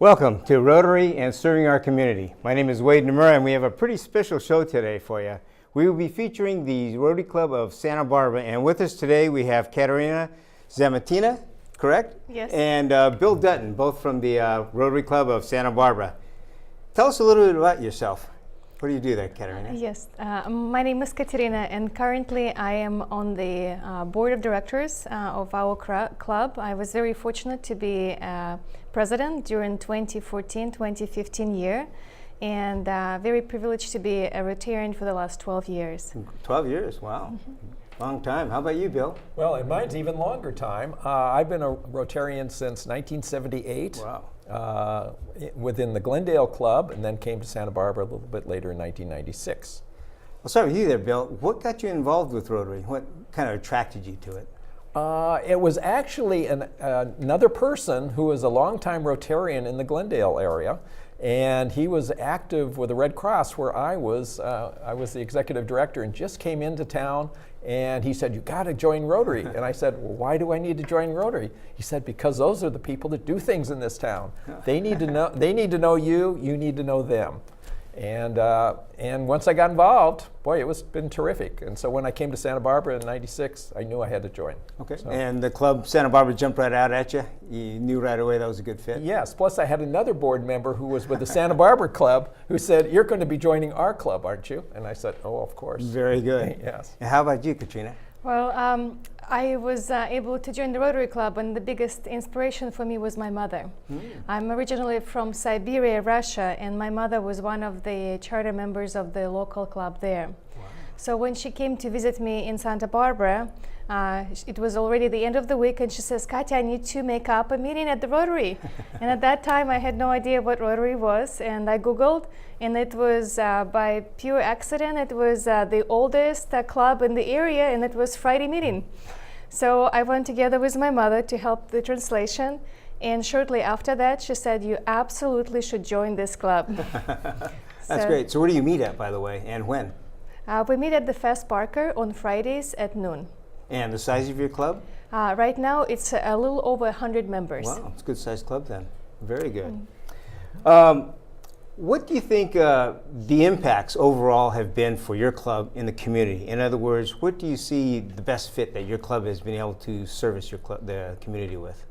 Welcome to Rotary and Serving Our Community. My name is Nomura, and we have a pretty special show today for you. We will be featuring the Rotary Club of Santa Barbara, and with us today we have Katerina, Zamyatina, correct? Yes. And Bill Dutton, both from the Rotary Club of Santa Barbara. Tell us a little bit about yourself. What do you do there, Katerina? Yes, my name is Katerina, and currently I am on the board of directors of our club. I was very fortunate to be president during 2014-2015 year, and very privileged to be a Rotarian for the last 12 years. 12 years, wow. Long time. How about you, Bill? Well, and mine's even longer time. I've been a Rotarian since 1978. Wow. Within the Glendale Club, and then came to Santa Barbara a little bit later in 1996. I'll start with you there, Bill. What got you involved with Rotary? What kind of attracted you to it? It was actually another person who was a longtime Rotarian in the Glendale area, and he was active with the Red Cross where I was the executive director, and just came into town, and he said, "You got to join Rotary." And I said, "Well, why do I need to join Rotary?" He said, "Because those are the people that do things in this town. They need to know. They need to know you. You need to know them." And once I got involved, boy, it's been terrific. And so when I came to Santa Barbara in '96, I knew I had to join. Okay. So. And the club, Santa Barbara, jumped right out at you? You knew right away that was a good fit? Yes. Plus, I had another board member who was with the Santa Barbara Club who said, "You're going to be joining our club, aren't you?" And I said, "Oh, of course." Very good. Yes. And how about you, Katerina? Well, I was able to join the Rotary Club, and the biggest inspiration for me was my mother. I'm originally from Siberia, Russia, and my mother was one of the charter members of the local club there. Wow. So when she came to visit me in Santa Barbara, it was already the end of the week, and she says, "Katya, I need to make up a meeting at the Rotary." And at that time, I had no idea what Rotary was, and I Googled, and it was by pure accident, it was the oldest club in the area, and it was Friday meeting. So I went together with my mother to help the translation, and shortly after that, she said, "You absolutely should join this club." That's great. So where do you meet at, by the way, and when? We meet at the Fast Parker on Fridays at noon. And the size of your club? Right now, it's a little over 100 members. Wow, it's a good-sized club then. Very good. What do you think the impacts overall have been for your club in the community? In other words, what do you see the best fit that your club has been able to service the community with?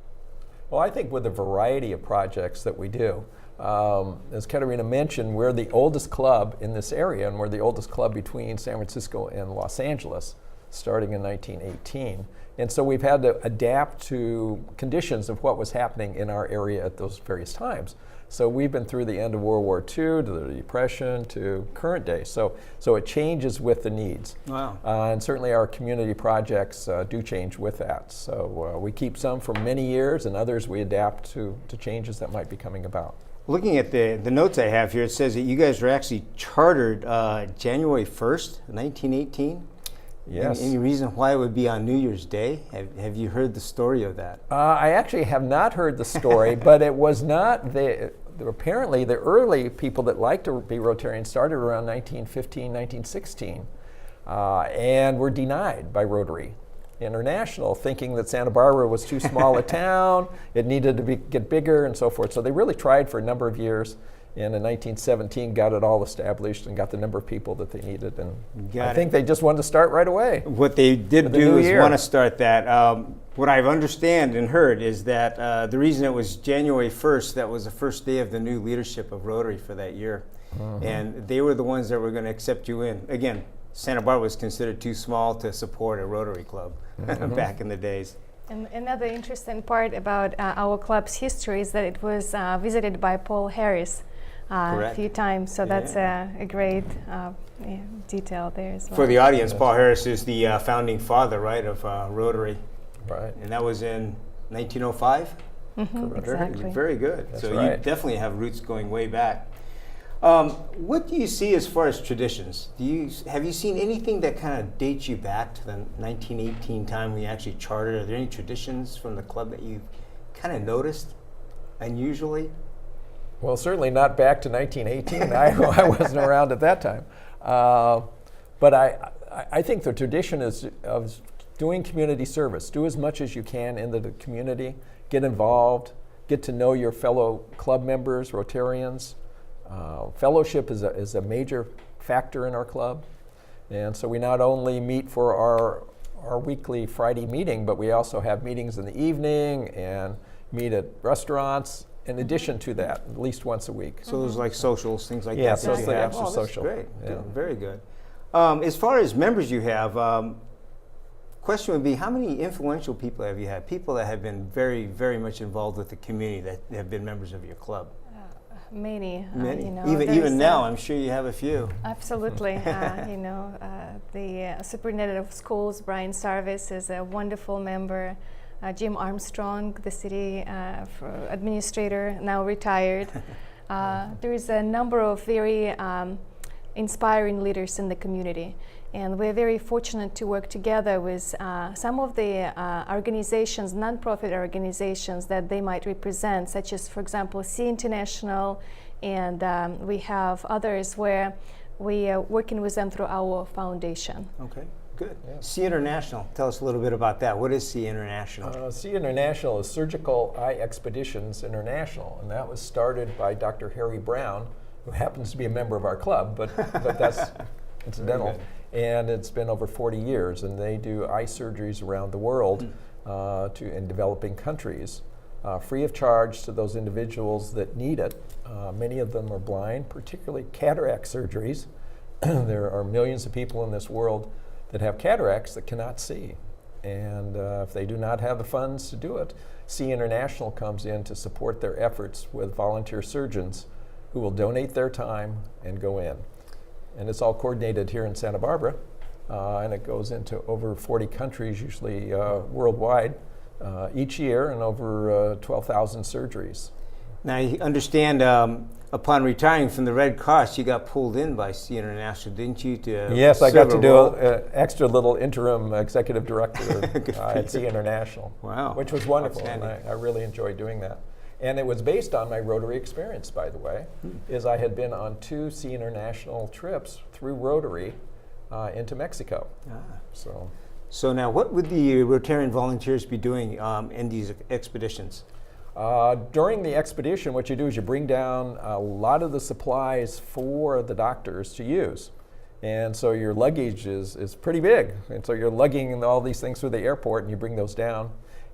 Well, I think with the variety of projects that we do, as Katerina mentioned, we're the oldest club in this area, and we're the oldest club between San Francisco and Los Angeles, starting in 1918. And so we've had to adapt to conditions of what was happening in our area at those various times. So we've been through the end of World War II, to the Depression, to current day. So it changes with the needs. Wow. And certainly our community projects do change with that. So we keep some for many years, and others we adapt to changes that might be coming about. Looking at the notes I have here, it says that you guys were actually chartered January 1st, 1918. Yes. Any reason why it would be on New Year's Day? Have you heard the story of that? I actually have not heard the story, but it was not apparently the early people that liked to be Rotarians started around 1915, 1916, and were denied by Rotary International, thinking that Santa Barbara was too small a town, it needed to get bigger and so forth. So they really tried for a number of years. And in 1917, got it all established and got the number of people that they needed. And I think they just wanted to start right away. What they did do is want to start that. What I've understand and heard is that the reason it was January 1st, that was the first day of the new leadership of Rotary for that year. And they were the ones that were going to accept you in. Again, Santa Barbara was considered too small to support a Rotary club back in the days. And another interesting part about our club's history is that it was visited by Paul Harris a few times, so that's a great detail there as well. For the audience, Paul Harris is the founding father, right, of Rotary. Right. And that was in 1905? Exactly. Very good. That's so right. You definitely have roots going way back. What do you see as far as traditions? Have you seen anything that kind of dates you back to the 1918 time when you actually chartered? Are there any traditions from the club that you've kind of noticed unusually? Well, certainly not back to 1918. I wasn't around at that time. But I think the tradition is of doing community service. Do as much as you can in the community. Get involved. get to know your fellow club members, Rotarians. Fellowship is a major factor in our club. And so we not only meet for our weekly Friday meeting, but we also have meetings in the evening and meet at restaurants in addition to that, at least once a week. So there's like socials, things like Yeah, that. so it's you the have. extra That's social. great. Yeah. Good. Very good. As far as members you have, question would be, how many influential people have you had? People that have been very, very much involved with the community that have been members of your club? Many. Many. You know, Even now, I'm sure you have a few. Absolutely. You know, the superintendent of schools, Brian Sarvis, is a wonderful member. Jim Armstrong, the city administrator, now retired. There is a number of very inspiring leaders in the community. And we're very fortunate to work together with some of the organizations, nonprofit organizations that they might represent, such as, for example, Sea International, and we have others where we are working with them through our foundation. Okay, good. Yeah. Sea International, tell us a little bit about that. What is Sea International? Sea International is Surgical Eye Expeditions International, and that was started by Dr. Harry Brown, who happens to be a member of our club, but that's incidental. And it's been over 40 years, and they do eye surgeries around the world in developing countries, free of charge to those individuals that need it. Many of them are blind, particularly cataract surgeries. There are millions of people in this world that have cataracts that cannot see. And if they do not have the funds to do it, Sea International comes in to support their efforts with volunteer surgeons who will donate their time and go in. And it's all coordinated here in Santa Barbara, and it goes into over 40 countries, usually worldwide, each year, and over 12,000 surgeries. Now, you understand, upon retiring from the Red Cross, you got pulled in by Sea International, didn't you? Yes, I got to do an extra little interim executive director at Sea International, wow, which was wonderful, and I really enjoyed doing that. And it was based on my Rotary experience, by the way, is I had been on 2 Sea International trips through Rotary into Mexico. So now, what would the Rotarian volunteers be doing in these expeditions? During the expedition, what you do is you bring down a lot of the supplies for the doctors to use. And so your luggage is pretty big. And so you're lugging all these things through the airport, and you bring those down.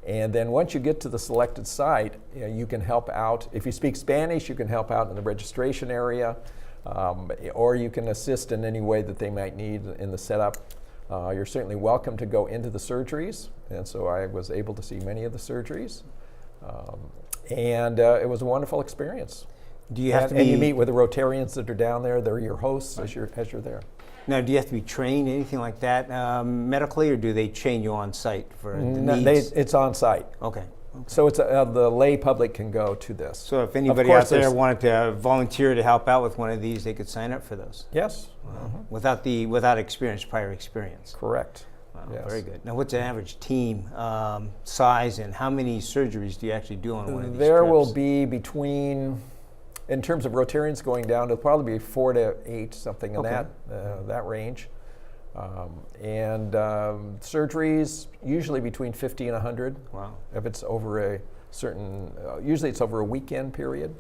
And then once you get to the selected site, you can help out. If you speak Spanish, you can help out in the registration area, or you can assist in any way that they might need in the setup. You're certainly welcome to go into the surgeries, and so I was able to see many of the surgeries. And it was a wonderful experience. Do you have to and you meet with the Rotarians that are down there. They're your hosts as you're there. Now, do you have to be trained, anything like that, medically, or do they train you on site for the needs? It's on site. Okay. So it's the lay public can go to this. So if anybody out there wanted to volunteer to help out with one of these, they could sign up for those? Yes. Without experience, prior experience? Correct. Wow, yes. Very good. Now, what's the average team size, and how many surgeries do you actually do on one of these There trips? will be between, in terms of Rotarians going down, it'll probably be 4 to 8, something in that range. And surgeries, usually between 50 and 100. Wow. If it's over a certain, usually it's over a weekend period.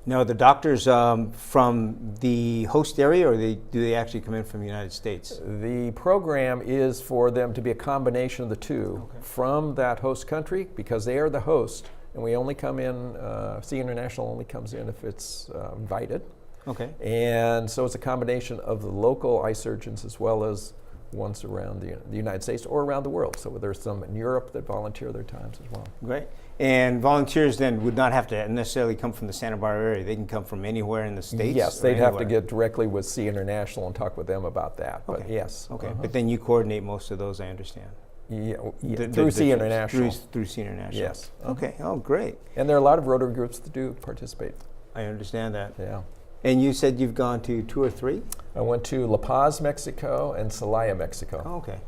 Now, the doctors from the host area, or do they actually come in from the United States? The program is for them to be a combination of the two from that host country, because they are the host, and we only come in, Sea International only comes in if it's invited. Okay. And so it's a combination of the local eye surgeons as well as ones around the United States or around the world. So there's some in Europe that volunteer their times as well. Great. And volunteers then would not have to necessarily come from the Santa Barbara area. They can come from anywhere in the States? Yes, they'd have to get directly with Sea International and talk with them about that. Okay. But yes. Okay. But then you coordinate most of those, I understand. Through Sea International. Through Sea International. Yes. Okay. Oh, great. And there are a lot of Rotary groups that do participate. I understand that. Yeah. And you said you've gone to 2 or 3? I went to La Paz, Mexico, and Celaya, Mexico. Oh, okay.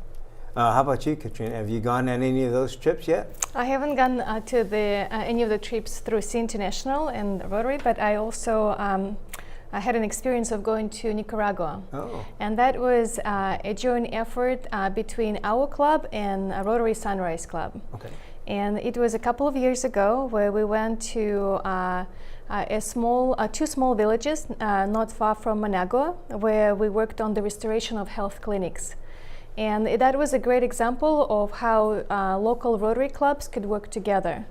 How about you, Katerina? Have you gone on any of those trips yet? I haven't gone to any of the trips through Sea International and Rotary, but I also I had an experience of going to Nicaragua. Oh. And that was a joint effort between our club and Rotary Sunrise Club. Okay. And it was a couple of years ago where we went to two small villages not far from Managua, where we worked on the restoration of health clinics. And that was a great example of how local Rotary clubs could work together.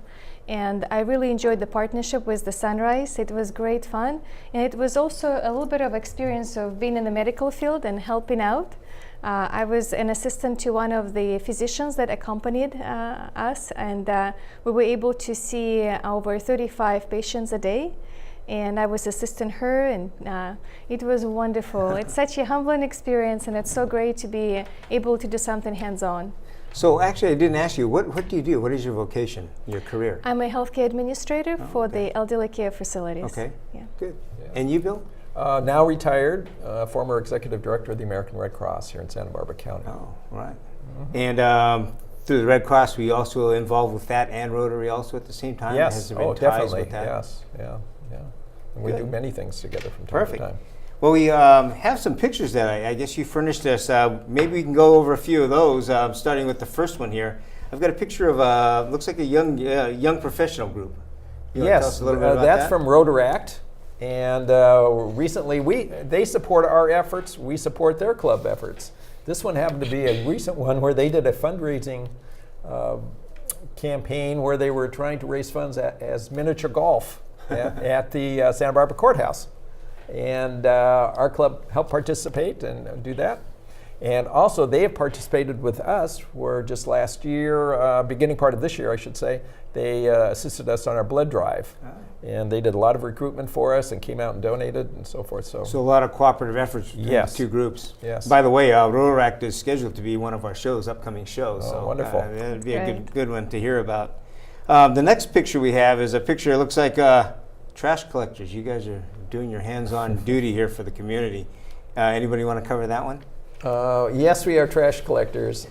And I really enjoyed the partnership with the Sunrise. It was great fun. And it was also a little bit of experience of being in the medical field and helping out. I was an assistant to one of the physicians that accompanied us, and we were able to see over 35 patients a day. And I was assisting her, and it was wonderful. It's such a humbling experience, and it's so great to be able to do something hands-on. So actually, I didn't ask you, what do you do? What is your vocation, your career? I'm a healthcare administrator for the elderly care facilities. Okay, yeah. Good. Yeah. And you, Bill? Now retired, former executive director of the American Red Cross here in Santa Barbara County. Oh, right. And through the Red Cross, were you also involved with that and Rotary also at the same time? Yes, Has there been ties definitely, with that? yes, yeah. And we do many things together from time to time. Well, we have some pictures that I guess you furnished us. Maybe we can go over a few of those, starting with the first one here. I've got a picture of, looks like a young professional group. You wanna tell us Yes, a little bit about that's that? from Rotaract. And recently, they support our efforts, we support their club efforts. This one happened to be a recent one where they did a fundraising campaign where they were trying to raise funds as miniature golf at the Santa Barbara Courthouse. And our club helped participate and do that. And also, they have participated with us, where just last year, beginning part of this year, I should say, they assisted us on our blood drive. And they did a lot of recruitment for us and came out and donated and so forth. So a lot of cooperative efforts between the two groups. Yes. By the way, Rotaract is scheduled to be one of our upcoming shows. Oh, so wonderful. That'd be a good one to hear about. The next picture we have is a picture, it looks like trash collectors. You guys are doing your hands-on duty here for the community. Anybody want to cover that one? Yes, we are trash collectors.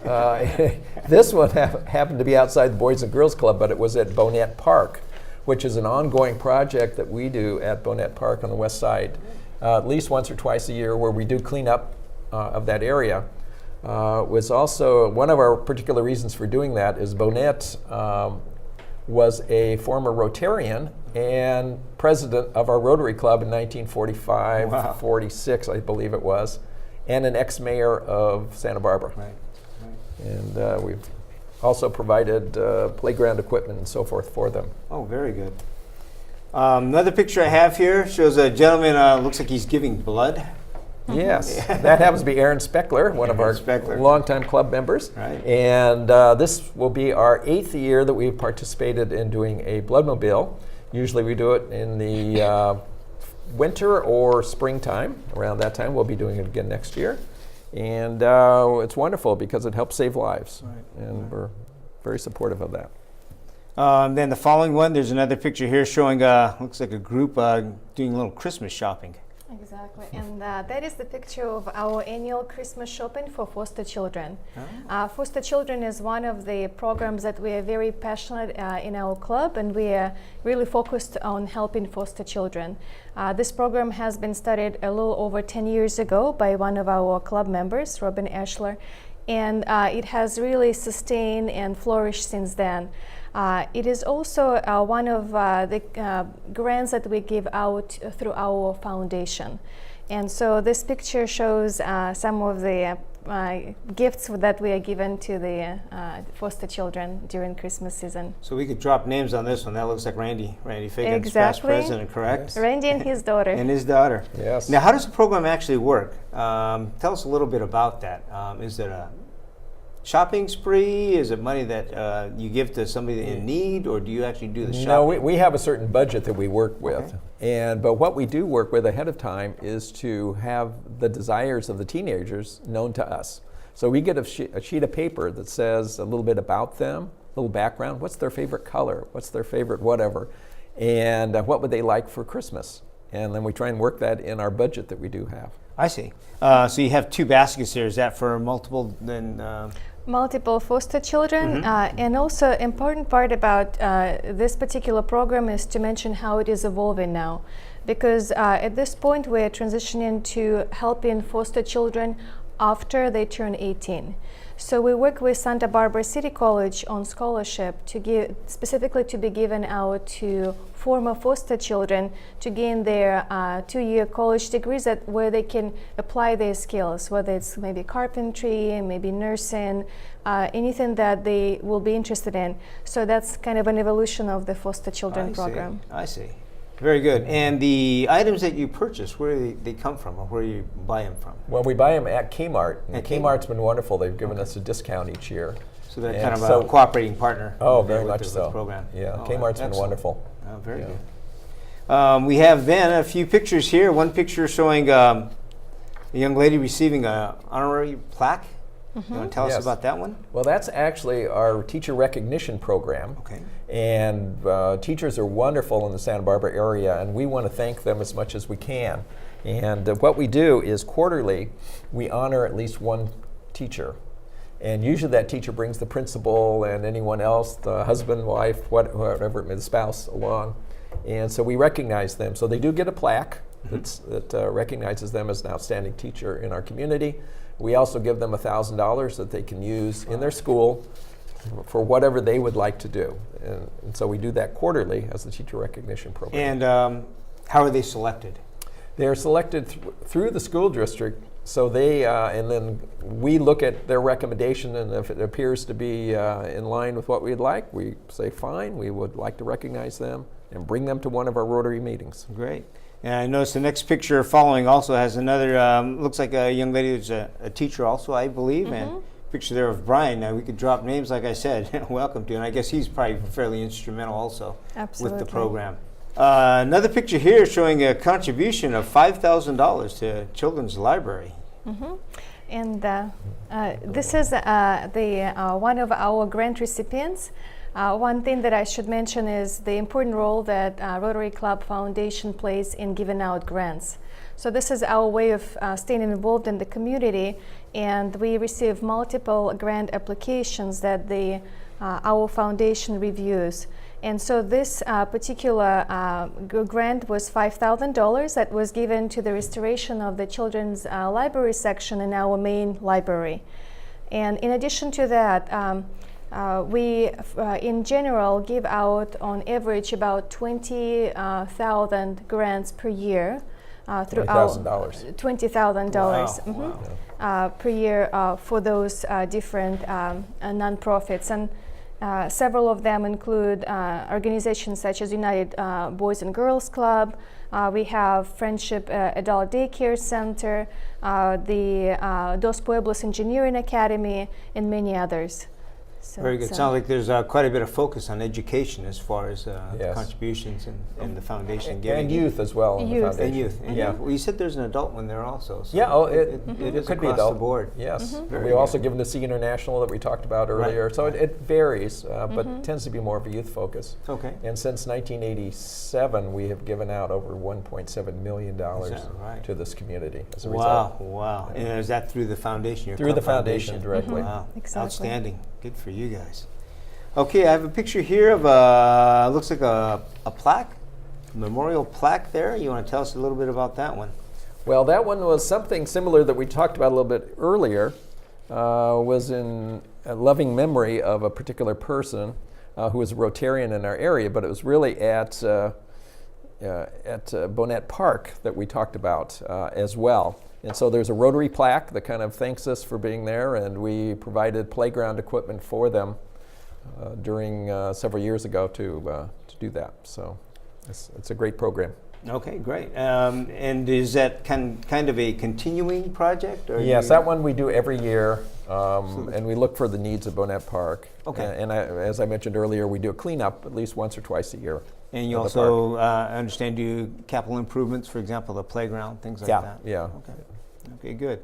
This one happened to be outside the Boys and Girls Club, but it was at Bonette Park, which is an ongoing project that we do at Bonette Park on the west side, at least once or twice a year, where we do clean up of that area. Was also one of our particular reasons for doing that is Bonette was a former Rotarian and president of our Rotary Club in 1945, 46, I believe it was, and an ex-mayor of Santa Barbara. Right. And we've also provided playground equipment and so forth for them. Oh, very good. Another picture I have here shows a gentleman, looks like he's giving blood. Yes, that happens to be Aaron Speckler, one of our longtime club members. Right. And this will be our 8th year that we've participated in doing a bloodmobile. Usually we do it in the winter or springtime. Around that time, we'll be doing it again next year. And it's wonderful because it helps save lives. Right. And we're very supportive of that. Then the following one, there's another picture here showing, looks like a group doing a little Christmas shopping. Exactly, and that is the picture of our annual Christmas shopping for foster children. Foster children is one of the programs that we are very passionate in our club, and we are really focused on helping foster children. This program has been started a little over 10 years ago by one of our club members, Robin Ashler, and it has really sustained and flourished since then. It is also one of the grants that we give out through our foundation. And so this picture shows some of the gifts that we are given to the foster children during Christmas season. So we could drop names on this one. That looks like Randy Fagan's past president, correct? Yes. Randy and his daughter. And his daughter. Yes. Now, how does the program actually work? Tell us a little bit about that. Is it a shopping spree? Is it money that you give to somebody in need, or do you actually do the shopping? No, we have a certain budget that we work with. Okay. But what we do work with ahead of time is to have the desires of the teenagers known to us. So we get a sheet of paper that says a little bit about them, a little background, what's their favorite color, what's their favorite whatever, and what would they like for Christmas. And then we try and work that in our budget that we do have. I see. So you have two baskets here. Is that for multiple multiple foster children, and also important part about this particular program is to mention how it is evolving now, because at this point we're transitioning to helping foster children after they turn 18. So we work with Santa Barbara City College on scholarship to give, specifically to be given out to former foster children to gain their 2-year college degrees where they can apply their skills, whether it's maybe carpentry, maybe nursing, anything that they will be interested in. So that's kind of an evolution of the foster children program. I see. Very good. And the items that you purchase, where do they come from, or where do you buy them from? Well, we buy them at Kmart. And Kmart's been wonderful. They've given us a discount each year. So they're kind of a cooperating partner. Oh, very much with so. the program. Yeah, Oh, Kmart's been excellent. wonderful. Oh, very good. We have then a few pictures here. One picture showing a young lady receiving an honorary plaque. You want to tell us about that one? Well, that's actually our teacher recognition program. Okay. And teachers are wonderful in the Santa Barbara area, and we want to thank them as much as we can. And what we do is quarterly, we honor at least one teacher. And usually that teacher brings the principal and anyone else, the husband, wife, whatever, the spouse along. And so we recognize them. So they do get a plaque that recognizes them as an outstanding teacher in our community. We also give them $1,000 that they can use in their school for whatever they would like to do. And so we do that quarterly as the teacher recognition program. And how are they selected? They're selected through the school district. So they, and then we look at their recommendation, and if it appears to be in line with what we'd like, we say fine, we would like to recognize them and bring them to one of our Rotary meetings. Great. And I noticed the next picture following also has another, looks like a young lady who's a teacher also, I believe, and picture there of Brian. Now we could drop names, like I said, welcome to, and I guess he's probably fairly instrumental also with the program. Another picture here showing a contribution of $5,000 to Children's Library. And this is one of our grant recipients. One thing that I should mention is the important role that Rotary Club Foundation plays in giving out grants. So this is our way of staying involved in the community, and we receive multiple grant applications that our foundation reviews. And so this particular grant was $5,000 that was given to the restoration of the children's library section in our main library. And in addition to that, we, in general, give out on average about 20,000 grants per year through $20,000. $20,000 per year for those different nonprofits. And several of them include organizations such as United Boys and Girls Club. We have Friendship Adult Daycare Center, the Dos Pueblos Engineering Academy, and many others. So very good. Sounds like there's quite a bit of focus on education as far as contributions and the foundation giving. And youth as well. Youth. And youth. Yeah. Well, you said there's an adult one there also. So yeah, it is could be across adult. the board. Yes. We've also given the Sea International that we talked about earlier. Right. So it varies, but it tends to be more of a youth focus. Okay. And since 1987, we have given out over $1.7 million to this community as a result. Wow. And is that through the foundation? Through the foundation directly. Wow. Exactly. Outstanding. Good for you guys. Okay, I have a picture here of looks like a plaque, a memorial plaque there. You want to tell us a little bit about that one? Well, that one was something similar that we talked about a little bit earlier, was in a loving memory of a particular person who was a Rotarian in our area, but it was really at Bonnet Park that we talked about as well. And so there's a Rotary plaque that kind of thanks us for being there, and we provided playground equipment for them during several years ago to do that. So it's a great program. Okay, great. And is that kind of a continuing project? Or yes, that one we do every year, and we look for the needs of Bonnet Park. Okay. And as I mentioned earlier, we do a cleanup at least once or twice a year. And you also, I understand, do capital improvements, for example, the playground, things like that? Yeah. Okay, good.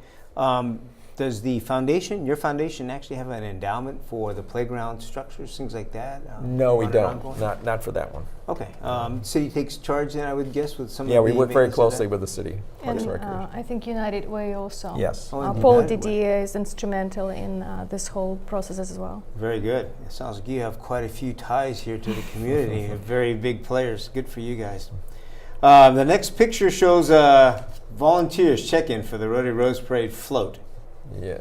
Does the foundation, your foundation, actually have an endowment for the playground structures, things like that? No, we don't. Not for that one. Okay. City takes charge then, I would guess, with some of the... Yeah, we work very maintenance of closely that? with the city. And Parks and Recreation. I think United Way also. Yes. Paul Didier is instrumental in this whole process as well. Very good. It sounds like you have quite a few ties here to the community. Very big players. Good for you guys. The next picture shows volunteers check-in for the Rotary Rose Parade float. Yeah.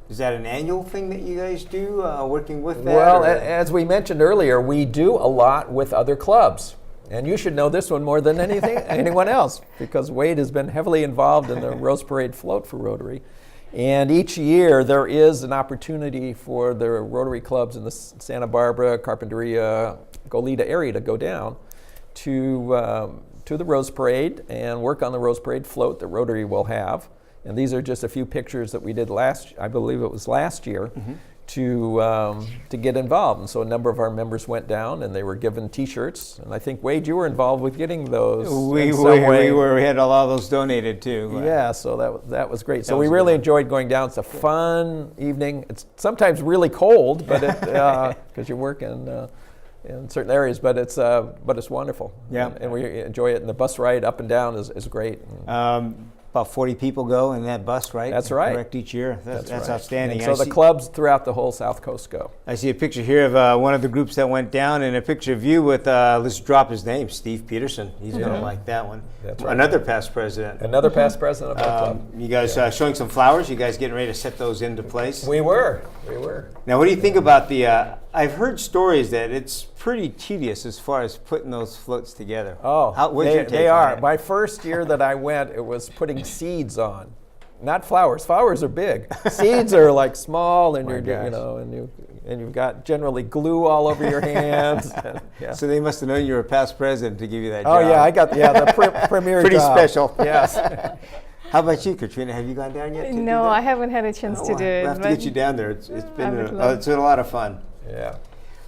Is that an annual thing that you guys do, working with that? Well, as we mentioned earlier, we do a lot with other clubs. And you should know this one more than anyone else, because Wade has been heavily involved in the Rose Parade float for Rotary. And each year there is an opportunity for the Rotary clubs in the Santa Barbara, Carpinteria, Goleta area to go down to the Rose Parade and work on the Rose Parade float that Rotary will have. And these are just a few pictures that we did I believe it was last year, to get involved. And so a number of our members went down and they were given T-shirts. And I think, Wade, you were involved with getting those. We were. We had a lot of those donated too. Yeah, so that was great. So we really enjoyed going down. It's a fun evening. It's sometimes really cold, but because you're working in certain areas, but it's wonderful. Yeah, and we enjoy it. And the bus ride up and down is great. About 40 people go in that bus, right? That's right. Correct, each year. That's right. outstanding. And so the clubs throughout the whole South Coast go. I see a picture here of one of the groups that went down, and a picture of you with, let's drop his name, Steve Peterson. He's going to like that one. That's right. Another past president. Another past president of our club. You guys showing some flowers? You guys getting ready to set those into place? We were. Now, what do you think about the, I've heard stories that it's pretty tedious as far as putting those floats together. Oh, what's your take they on are. it? My first year that I went, it was putting seeds on. Not flowers. Flowers are big. Seeds are like small, and you've got generally glue all over your hands. Yeah. So they must have known you were a past president to give you that Oh job. yeah, I got the premier Pretty job. special. Yes. How about you, Katerina? Have you gone down yet? No, I haven't had a chance to do it. We'll have to get you down there. It's been love it's been a lot of fun. Yeah.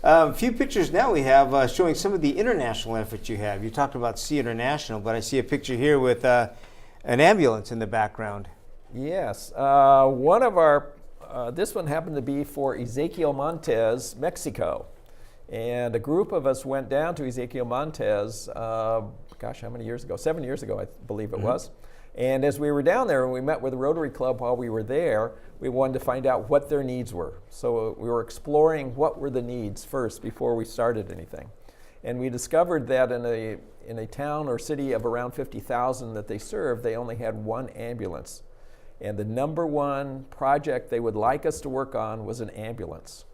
A few pictures now we have showing some of the international efforts you have. You talked about Sea International, but I see a picture here with an ambulance in the background. Yes. One of our, this one happened to be for Ezequiel Montes, Mexico. And a group of us went down to Ezequiel Montes, gosh, how many years ago? 7 years ago, I believe it was. And as we were down there, and we met with the Rotary Club while we were there, we wanted to find out what their needs were. So we were exploring what were the needs first before we started anything. And we discovered that in a town or city of around 50,000 that they served, they only had one ambulance. And the number one project they would like us to work on was an ambulance.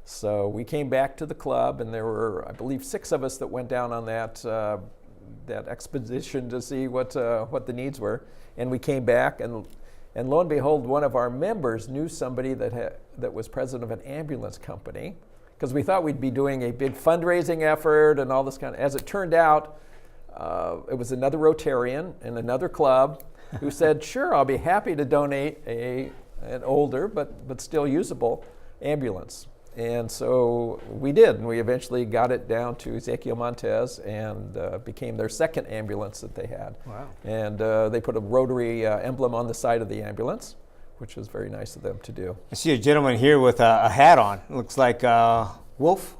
So we came back to the club, and there were, I believe, 6 of us that went down on that expedition to see what the needs were. And we came back, and lo and behold, one of our members knew somebody that was president of an ambulance company, because we thought we'd be doing a big fundraising effort and all this kind of. As it turned out, it was another Rotarian in another club who said, "Sure, I'll be happy to donate an older but still usable ambulance." And so we did, and we eventually got it down to Ezequiel Montes and became their second ambulance that they had. Wow. And they put a Rotary emblem on the side of the ambulance, which was very nice of them to do. I see a gentleman here with a hat on. It looks like Wolf.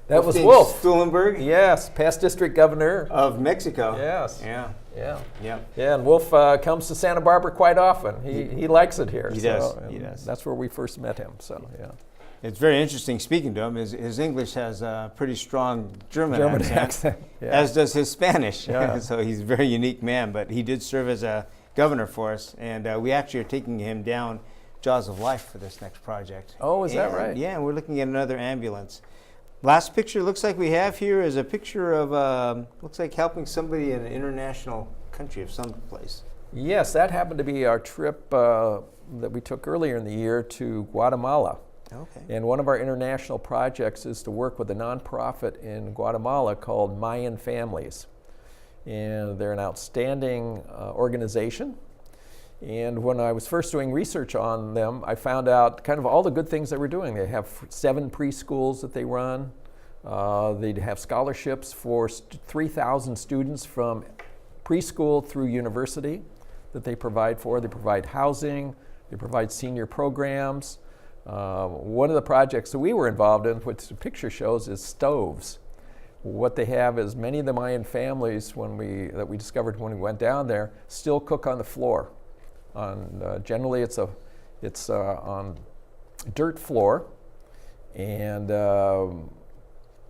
That was Wolf. Stuhlenberg? Yes, past district governor. Of Mexico. Yes. Yeah. Yeah. Yeah. Yeah, and Wolf comes to Santa Barbara quite often. He likes it here. He does. He does. That's where we first met him. So yeah. It's very interesting speaking to him. His English has a pretty strong German accent. Yeah. As does his Spanish. Yeah. So he's a very unique man, but he did serve as a governor for us, and we actually are taking him down Jaws of Life for this next project. Oh, is that right? Yeah, and we're looking at another ambulance. Last picture looks like we have here is a picture of, looks like helping somebody in an international country of some place. Yes, that happened to be our trip that we took earlier in the year to Guatemala. Okay. And one of our international projects is to work with a nonprofit in Guatemala called Mayan Families. And they're an outstanding organization. And when I was first doing research on them, I found out kind of all the good things they were doing. They have 7 preschools that they run. They have scholarships for 3,000 students from preschool through university that they provide for. They provide housing. They provide senior programs. One of the projects that we were involved in, which the picture shows, is stoves. What they have is many of the Mayan families that we discovered when we went down there still cook on the floor. Generally, it's on dirt floor, and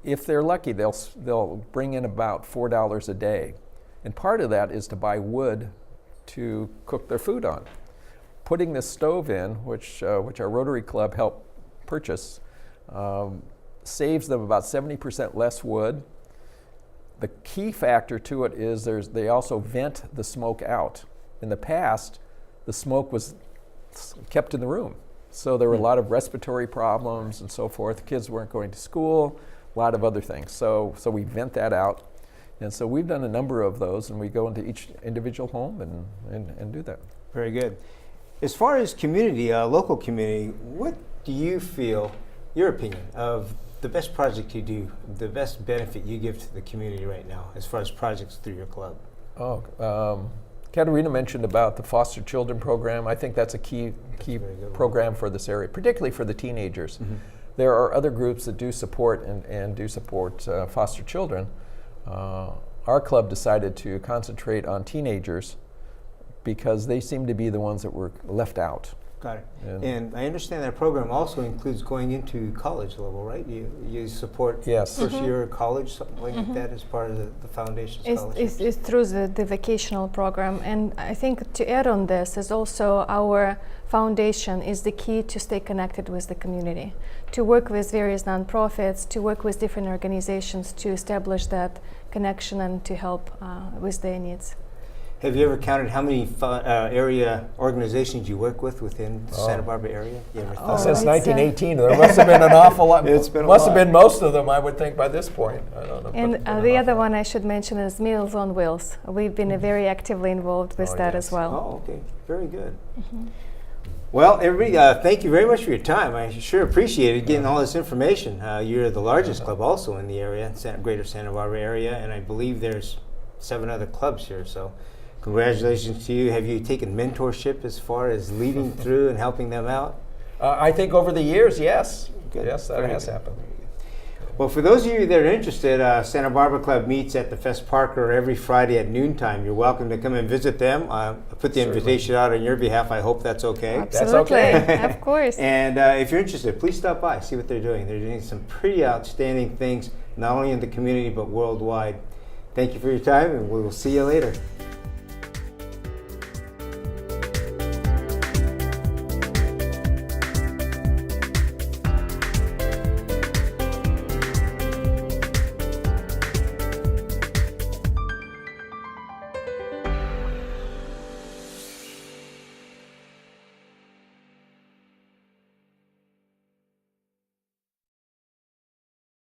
if they're lucky, they'll bring in about $4 a day, and part of that is to buy wood to cook their food on. putting this stove in, which our Rotary Club helped purchase, saves them about 70% less wood. The key factor to it is they also vent the smoke out. In the past, the smoke was kept in the room. So there were a lot of respiratory problems and so forth. Kids weren't going to school, a lot of other things. So we vent that out. And so we've done a number of those, and we go into each individual home and do that. Very good. As far as community, local community, what do you feel, your opinion, of the best project you do, the best benefit you give to the community right now as far as projects through your club? Katerina mentioned about the foster children program. I think that's a key program for this area, particularly for the teenagers. Mm-hmm. There are other groups that do support and do support foster children. Our club decided to concentrate on teenagers because they seem to be the ones that were left out. Got it. And I understand that program also includes going into college level, right? You support first year college, something like that, as part of the foundation scholarship? It's through the vocational program. And I think to add on this is also our foundation is the key to stay connected with the community, to work with various nonprofits, to work with different organizations to establish that connection and to help with their needs. Have you ever counted how many area organizations you work with within the Santa Barbara area? You ever thought Since 1918, there must have been an awful lot. It's been must have been most of them, I would think, by this point. I don't know. And the other one I should mention is Meals on Wheels. We've been very actively involved with that as well. Oh, okay. Very good. Mm-hmm. Well, everybody, thank you very much for your time. I sure appreciated getting all this information. You're the largest club also in the area, greater Santa Barbara area, and I believe there's 7 other clubs here. So congratulations to you. Have you taken mentorship as far as leading through and helping them out? I think over the years, yes. Good. Yes, that has happened. Well, for those of you that are interested, Santa Barbara Club meets at the Fest Parker every Friday at noontime. You're welcome to come and visit them. I put the invitation out on your behalf. I hope that's okay. Absolutely. That's okay. Of course. And if you're interested, please stop by, see what they're doing. They're doing some pretty outstanding things, not only in the community, but worldwide. Thank you for your time, and we will see you later.